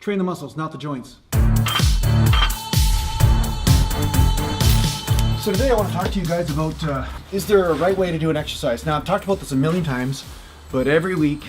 Train the muscles, not the joints. So today I want to talk to you guys about, is there a right way to do an exercise? Now I've talked about this a million times, but every week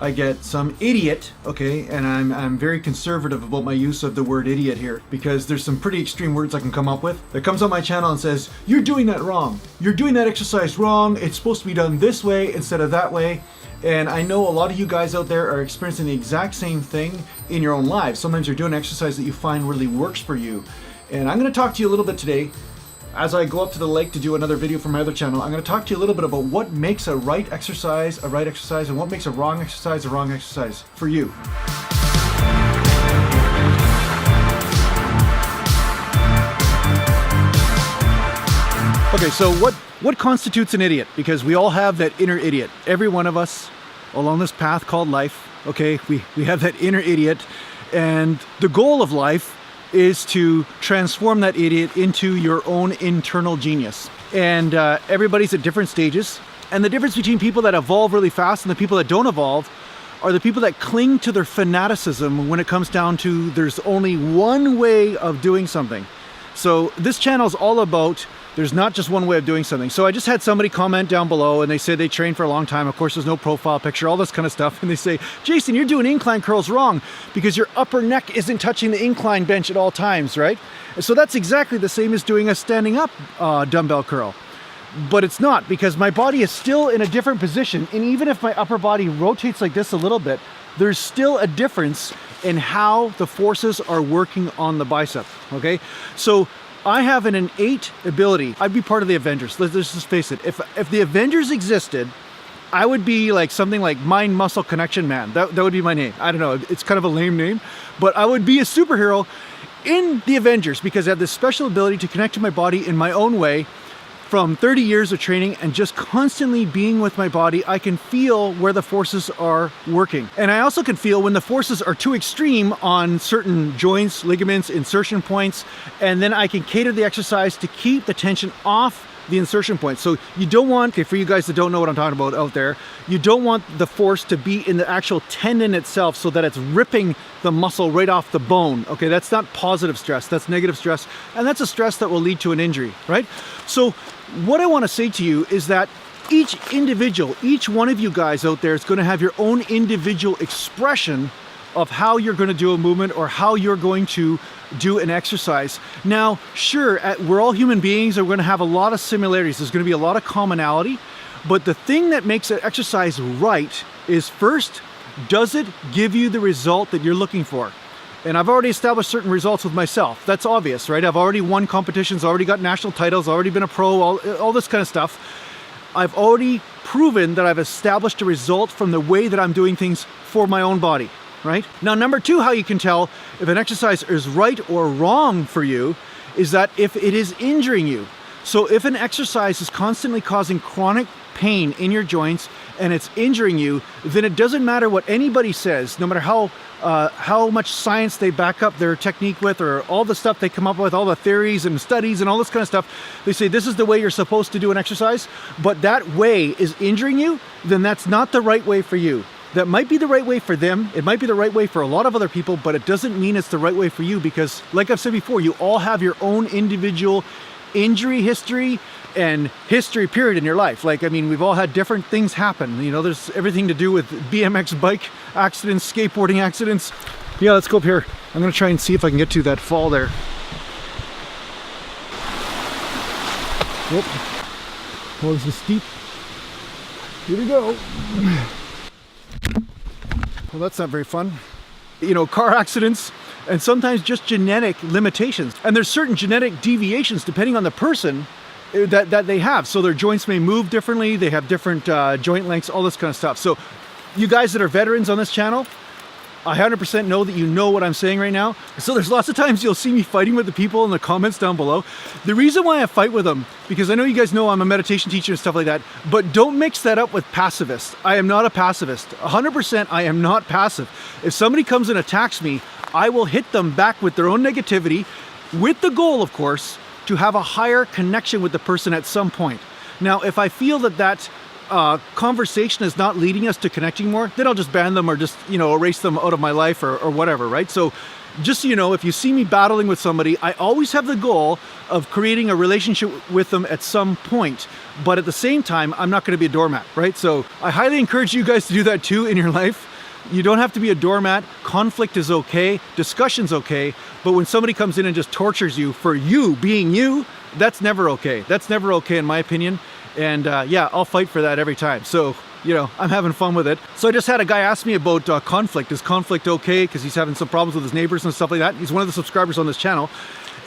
I get some idiot, okay, and I'm very conservative about my use of the word idiot here because there's some pretty extreme words I can come up with that comes on my channel and says, you're doing that wrong. You're doing that exercise wrong. It's supposed to be done this way instead of that way. And I know a lot of you guys out there are experiencing the exact same thing in your own lives. Sometimes you're doing an exercise that you find really works for you. And I'm going to talk to you a little bit today. As I go up to the lake to do another video for my other channel, I'm going to talk to you a little bit about what makes a right exercise, and what makes a wrong exercise for you. Okay, so what constitutes an idiot? Because we all have that inner idiot. Every one of us along this path called life, okay, we have that inner idiot, and the goal of life is to transform that idiot into your own internal genius. And everybody's at different stages. And the difference between people that evolve really fast and the people that don't evolve are the people that cling to their fanaticism when it comes down to there's only one way of doing something. So this channel is all about there's not just one way of doing something. So I just had somebody comment down below and they said they trained for a long time. Of course, there's no profile picture, all this kind of stuff. And they say, Jason, you're doing incline curls wrong because your upper neck isn't touching the incline bench at all times, right? And so that's exactly the same as doing a standing up dumbbell curl. But it's not, because my body is still in a different position. And even if my upper body rotates like this a little bit, there's still a difference in how the forces are working on the bicep, okay? So I have an innate ability. I'd be part of the Avengers. Let's just face it. If the Avengers existed, I would be like something like Mind Muscle Connection Man. That would be my name. I don't know. It's kind of a lame name, but I would be a superhero in the Avengers because I have this special ability to connect to my body in my own way. From 30 years of training and just constantly being with my body, I can feel where the forces are working. And I also can feel when the forces are too extreme on certain joints, ligaments, insertion points, and then I can cater the exercise to keep the tension off the insertion point. So you don't want, okay, for you guys that don't know what I'm talking about out there, you don't want the force to be in the actual tendon itself so that it's ripping the muscle right off the bone. Okay, that's not positive stress, that's negative stress, and that's a stress that will lead to an injury, right? So what I want to say to you is that each individual, each one of you guys out there is going to have your own individual expression of how you're going to do a movement or how you're going to do an exercise. Now, sure, we're all human beings and we're going to have a lot of similarities. There's going to be a lot of commonality, but the thing that makes an exercise right is first, does it give you the result that you're looking for? And I've already established certain results with myself. That's obvious, right? I've already won competitions, already got national titles, already been a pro, all this kind of stuff. I've already proven that I've established a result from the way that I'm doing things for my own body. Right? Now, number two, how you can tell if an exercise is right or wrong for you is that if it is injuring you. So if an exercise is constantly causing chronic pain in your joints and it's injuring you, then it doesn't matter what anybody says, no matter how much science they back up their technique with or all the stuff they come up with, all the theories and studies and all this kind of stuff. They say this is the way you're supposed to do an exercise, but that way is injuring you, then that's not the right way for you. That might be the right way for them, it might be the right way for a lot of other people, but it doesn't mean it's the right way for you because, like I've said before, you all have your own individual injury history and history period in your life. Like, I mean, we've all had different things happen. You know, there's everything to do with BMX bike accidents, skateboarding accidents. Yeah, let's go up here. I'm gonna try and see if I can get to that fall there. Whoop. Oh, this is steep. Here we go. Well, that's not very fun. You know, car accidents and sometimes just genetic limitations. And there's certain genetic deviations depending on the person that they have. So their joints may move differently, they have different joint lengths, all this kind of stuff. So you guys that are veterans on this channel, I 100% know that you know what I'm saying right now. So there's lots of times you'll see me fighting with the people in the comments down below. The reason why I fight with them, because I know you guys know I'm a meditation teacher and stuff like that, but don't mix that up with pacifist. I am not a pacifist. 100% I am not passive. If somebody comes and attacks me, I will hit them back with their own negativity, with the goal, of course, to have a higher connection with the person at some point. Now, if I feel that conversation is not leading us to connecting more, then I'll just ban them or just, you know, erase them out of my life or whatever, right? So just so you know, if you see me battling with somebody, I always have the goal of creating a relationship with them at some point. But at the same time, I'm not going to be a doormat, right? So I highly encourage you guys to do that too in your life. You don't have to be a doormat. Conflict is okay. Discussion's okay. But when somebody comes in and just tortures you for you being you, that's never okay. That's never okay in my opinion. And yeah, I'll fight for that every time. So, you know, I'm having fun with it. So I just had a guy ask me about conflict. Is conflict okay? Because he's having some problems with his neighbors and stuff like that. He's one of the subscribers on this channel.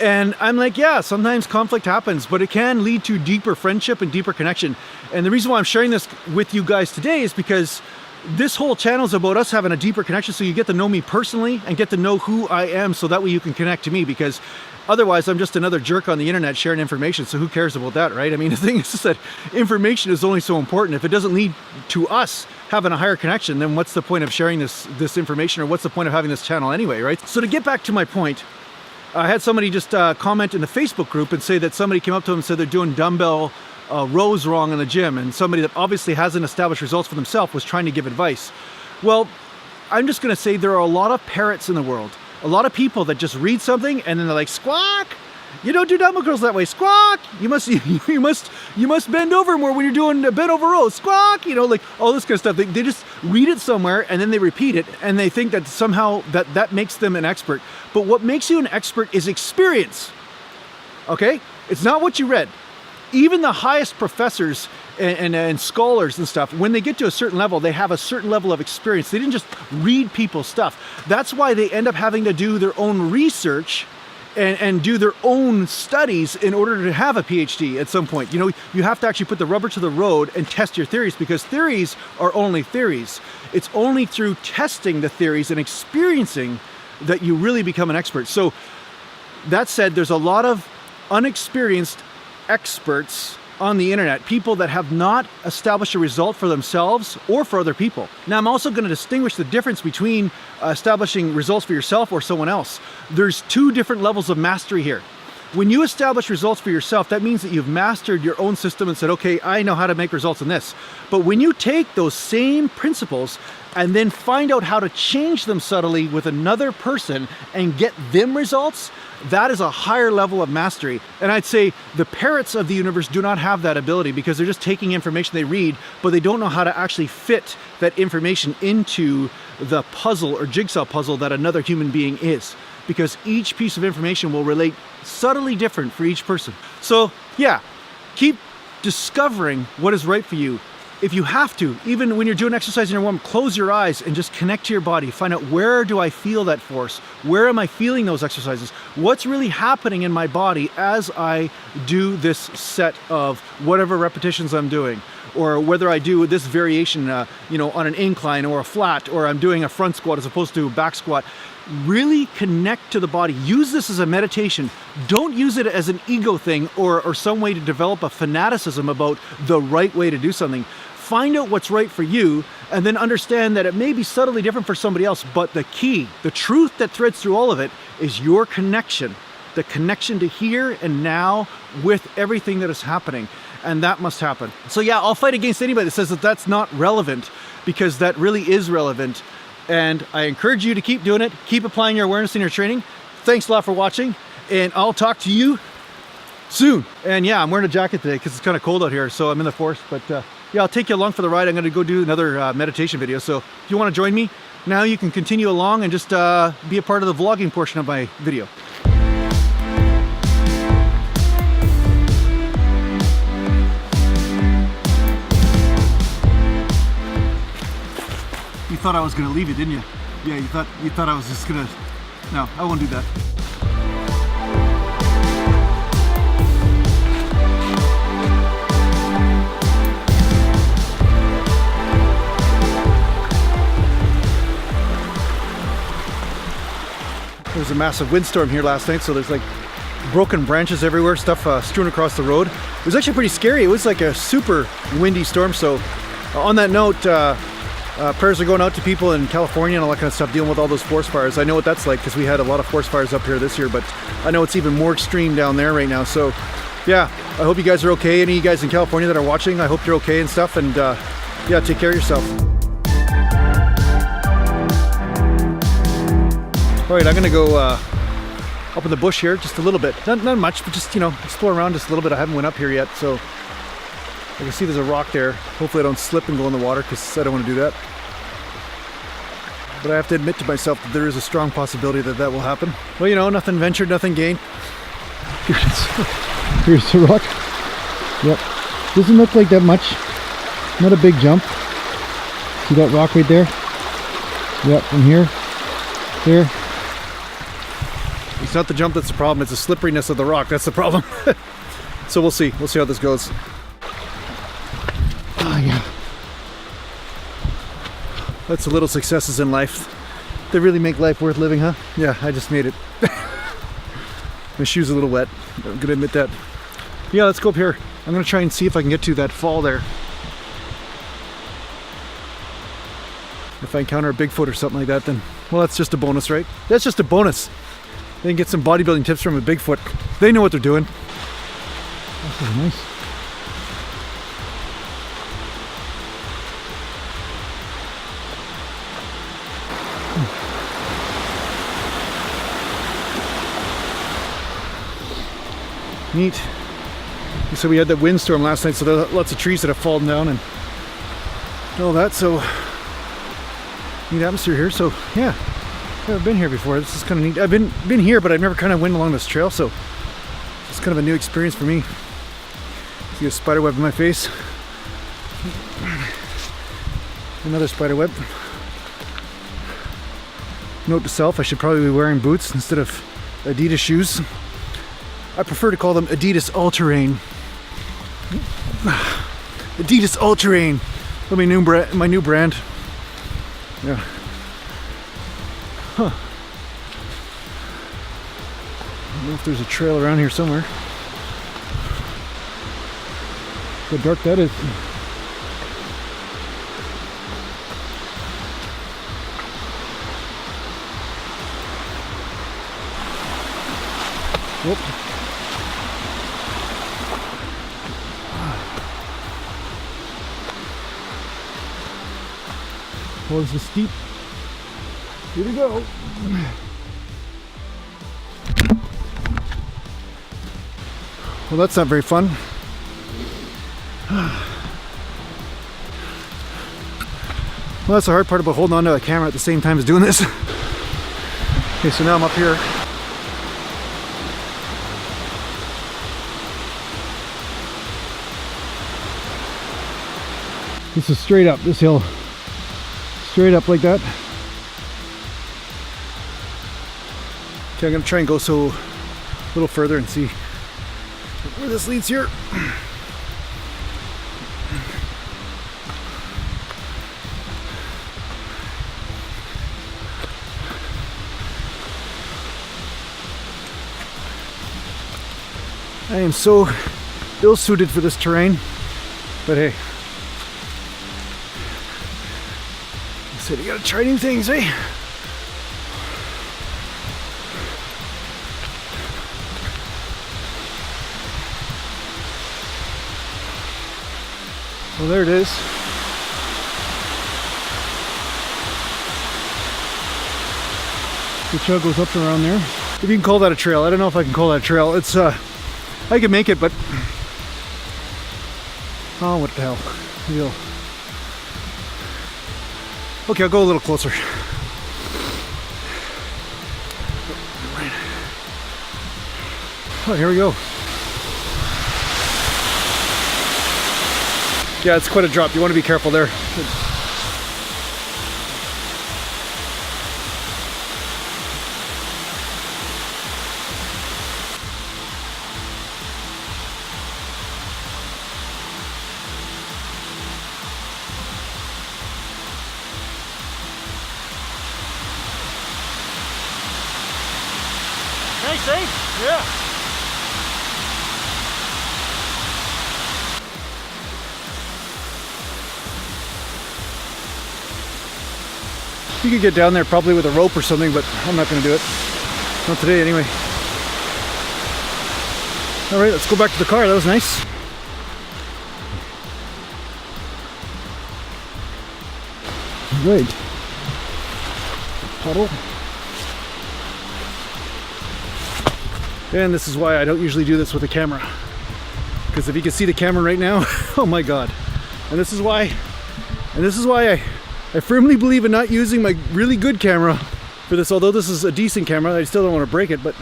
And I'm like, yeah, sometimes conflict happens, but it can lead to deeper friendship and deeper connection. And the reason why I'm sharing this with you guys today is because this whole channel is about us having a deeper connection, so you get to know me personally and get to know who I am, so that way you can connect to me, because otherwise I'm just another jerk on the internet sharing information, so who cares about that, right? I mean, the thing is just that information is only so important. If it doesn't lead to us having a higher connection, then what's the point of sharing this information, or what's the point of having this channel anyway, right? So to get back to my point, I had somebody just comment in the Facebook group and say that somebody came up to them and said they're doing dumbbell rows wrong in the gym, and somebody that obviously hasn't established results for themselves was trying to give advice. Well, I'm just going to say there are a lot of parrots in the world. A lot of people that just read something and then they're like, squawk! You don't do dumbbell curls that way, squawk! You must bend over more when you're doing bent over rows, squawk! You know, like all this kind of stuff. They just read it somewhere and then they repeat it, and they think that somehow that makes them an expert. But what makes you an expert is experience. Okay? It's not what you read. Even the highest professors and scholars and stuff, when they get to a certain level, they have a certain level of experience. They didn't just read people's stuff. That's why they end up having to do their own research and do their own studies in order to have a PhD at some point. You know, you have to actually put the rubber to the road and test your theories, because theories are only theories. It's only through testing the theories and experiencing that you really become an expert. So that said, there's a lot of unexperienced experts on the internet, people that have not established a result for themselves or for other people. Now, I'm also going to distinguish the difference between establishing results for yourself or someone else. There's two different levels of mastery here. When you establish results for yourself, that means that you've mastered your own system and said, okay, I know how to make results in this. But when you take those same principles and then find out how to change them subtly with another person and get them results, that is a higher level of mastery. And I'd say the parrots of the universe do not have that ability, because they're just taking information they read, but they don't know how to actually fit that information into the puzzle or jigsaw puzzle that another human being is. Because each piece of information will relate subtly different for each person. So yeah, keep discovering what is right for you. If you have to, even when you're doing exercise in your warm, close your eyes and just connect to your body. Find out, where do I feel that force? Where am I feeling those exercises? What's really happening in my body as I do this set of whatever repetitions I'm doing? Or whether I do this variation, you know, on an incline or a flat, or I'm doing a front squat as opposed to a back squat. Really connect to the body. Use this as a meditation. Don't use it as an ego thing or some way to develop a fanaticism about the right way to do something. Find out what's right for you, and then understand that it may be subtly different for somebody else, but the key, the truth that threads through all of it, is your connection. The connection to here and now with everything that is happening. And that must happen. So yeah, I'll fight against anybody that says that that's not relevant, because that really is relevant. And I encourage you to keep doing it. Keep applying your awareness in your training. Thanks a lot for watching, and I'll talk to you soon. And yeah, I'm wearing a jacket today because it's kind of cold out here, so I'm in the forest. But yeah, I'll take you along for the ride. I'm going to go do another meditation video. So if you want to join me, now you can continue along and just be a part of the vlogging portion of my video. You thought I was going to leave it, didn't you? Yeah, you thought I was just going to... No, I won't do that. There was a massive windstorm here last night, so there's like broken branches everywhere, stuff strewn across the road. It was actually pretty scary. It was like a super windy storm. So on that note, prayers are going out to people in California and all that kind of stuff, dealing with all those forest fires. I know what that's like, because we had a lot of forest fires up here this year, but I know it's even more extreme down there right now. So yeah, I hope you guys are okay. Any of you guys in California that are watching, I hope you're okay and stuff. And yeah, take care of yourself. All right, I'm gonna go up in the bush here just a little bit. Not much, but just, you know, explore around just a little bit. I haven't went up here yet, so I can see there's a rock there. Hopefully I don't slip and go in the water, because I don't want to do that. But I have to admit to myself that there is a strong possibility that that will happen. Well, you know, nothing ventured, nothing gained. Here it is. Here's the rock. Yep. Doesn't look like that much. Not a big jump. See that rock right there? Yep, from here. There. It's not the jump that's the problem, it's the slipperiness of the rock. That's the problem. So we'll see. We'll see how this goes. Oh, yeah. That's the little successes in life. They really make life worth living, huh? Yeah, I just made it. My shoe's a little wet. I'm gonna admit that. Yeah, let's go up here. I'm gonna try and see if I can get to that fall there. If I encounter a Bigfoot or something like that, then, well, that's just a bonus, right? That's just a bonus. They can get some bodybuilding tips from a Bigfoot. They know what they're doing. This is nice. Neat. So we had that windstorm last night, so there are lots of trees that have fallen down and all that, so neat atmosphere here. So yeah, never been here before. This is kind of neat. I've been here, but I've never kind of went along this trail, so it's kind of a new experience for me. See a spider web in my face. Another spider web. Note to self, I should probably be wearing boots instead of Adidas shoes. I prefer to call them Adidas All-Terrain. Adidas All-Terrain. My new brand. Yeah. Huh. I don't know if there's a trail around here somewhere. How dark that is. Whoop. Well, this is steep. Here we go. Well, that's not very fun. Well, that's the hard part about holding on to the camera at the same time as doing this. Okay, so now I'm up here. This is straight up, this hill. Straight up like that. Okay, I'm gonna try and go so a little further and see where this leads here. I am so ill-suited for this terrain, but hey. So you gotta try new things, eh? Well, there it is. The trail goes up and around there. If you can call that a trail, I don't know if I can call that a trail. It's I can make it, but oh, what the hell? Real. Okay, I'll go a little closer. Oh, here we go. Yeah, it's quite a drop. You want to be careful there. Nice, eh? Yeah. You could get down there probably with a rope or something, but I'm not going to do it. Not today, anyway. All right, let's go back to the car. That was nice. Right. Puddle. And this is why I don't usually do this with a camera. Because if you can see the camera right now, oh my God. And this is why I firmly believe in not using my really good camera for this. Although this is a decent camera, I still don't want to break it, but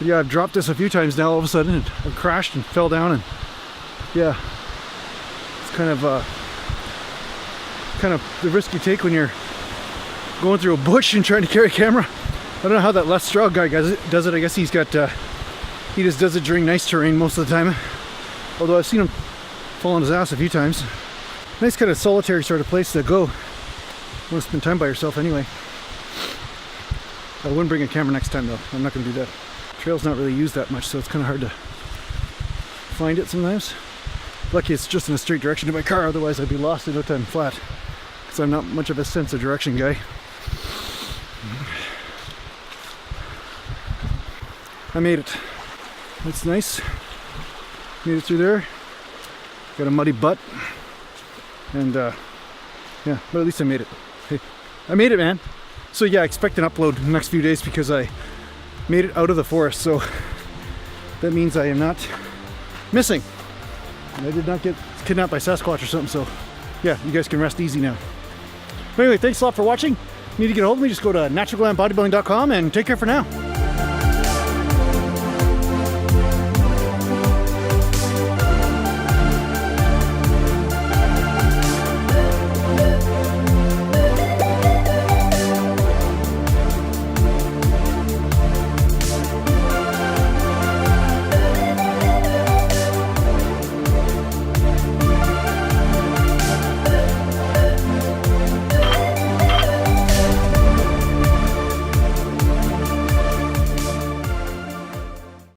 yeah, I've dropped this a few times now all of a sudden, and I've crashed and fell down, and yeah, it's kind of the risk you take when you're going through a bush and trying to carry a camera. I don't know how that Les Stroud guy does it. I guess he's got, he just does it during nice terrain most of the time. Although I've seen him fall on his ass a few times. Nice kind of solitary sort of place to go. You want to spend time by yourself anyway. I wouldn't bring a camera next time though. I'm not going to do that. Trail's not really used that much, so it's kind of hard to find it sometimes. Lucky it's just in a straight direction to my car, otherwise I'd be lost in no time flat. Because I'm not much of a sense of direction guy. I made it. That's nice. Made it through there. Got a muddy butt. And yeah, but at least I made it. Hey, I made it, man. So yeah, I expect an upload in the next few days because I made it out of the forest. So that means I am not missing. And I did not get kidnapped by Sasquatch or something. So yeah, you guys can rest easy now. But anyway, thanks a lot for watching. If you need to get a hold of me, just go to naturalglantbodybuilding.com and take care for now.